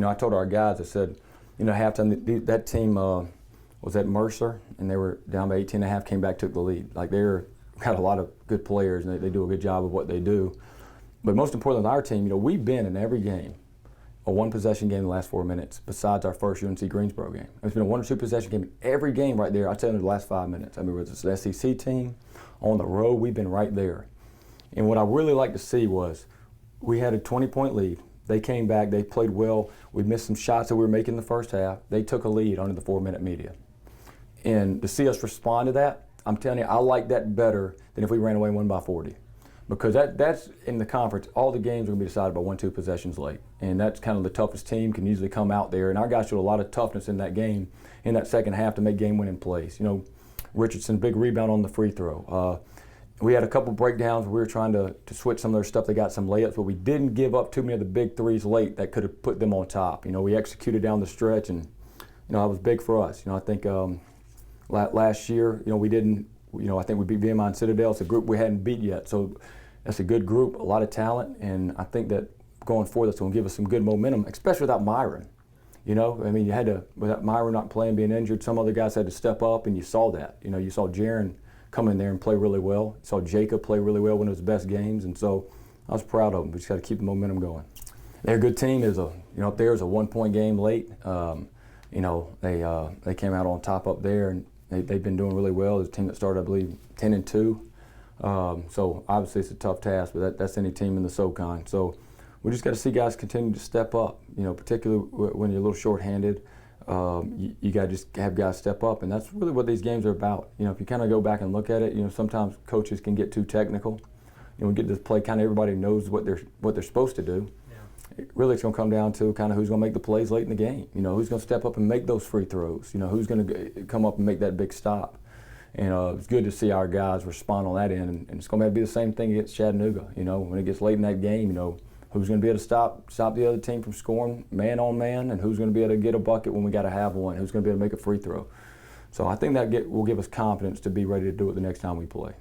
I told our guys, I said, halftime that team was at Mercer, and they were down by 18.5, came back, took the lead. Like they're got a lot of good players, and they do a good job of what they do. But most importantly, our team, we've been in every game, a one-possession game in the last 4 minutes, besides our first UNC Greensboro game. It's been a one or two possession game in every game right there. I'll tell you in the last 5 minutes. I mean, whether it's the SEC team, on the road, we've been right there. And what I really like to see was we had a 20-point lead. They came back, they played well. We missed some shots that we were making in the first half. They took a lead under the 4-minute media. And to see us respond to that, I'm telling you, I like that better than if we ran away and won by 40. Because that's in the conference, all the games are going to be decided by 1-2 possessions late. And that's kind of the toughest team can usually come out there. And our guys showed a lot of toughness in that game, in that second half, to make game-winning plays. Richardson, big rebound on the free throw. We had a couple breakdowns. We were trying to switch some of their stuff. They got some layups, but we didn't give up too many of the big threes late that could have put them on top. We executed down the stretch, and that was big for us. I think last year, we didn't. I think we beat VMI and Citadel. It's a group we hadn't beat yet, so that's a good group, a lot of talent, and I think that going forward, that's going to give us some good momentum, especially without Myron. You had to, without Myron not playing, being injured, some other guys had to step up, and you saw that. You saw Jaron come in there and play really well. You saw Jacob play really well, one of his best games, and so I was proud of them. We just got to keep the momentum going. They're a good team. Up there is a 1-point game late. They came out on top up there, and they've been doing really well. It's a team that started, I believe, 10-2. So obviously it's a tough task, but that's any team in the SoCon. So we just got to see guys continue to step up. Particularly when you're a little shorthanded. You got to just have guys step up, and that's really what these games are about. If you kind of go back and look at it, sometimes coaches can get too technical. We get this play, kind of everybody knows what they're supposed to do. Yeah. Really, it's going to come down to kind of who's going to make the plays late in the game. Who's going to step up and make those free throws. Who's going to come up and make that big stop. And it's good to see our guys respond on that end, and it's going to be the same thing against Chattanooga. When it gets late in that game, who's going to be able to stop the other team from scoring man on man, and who's going to be able to get a bucket when we got to have one, who's going to be able to make a free throw. So I think that will give us confidence to be ready to do it the next time we play.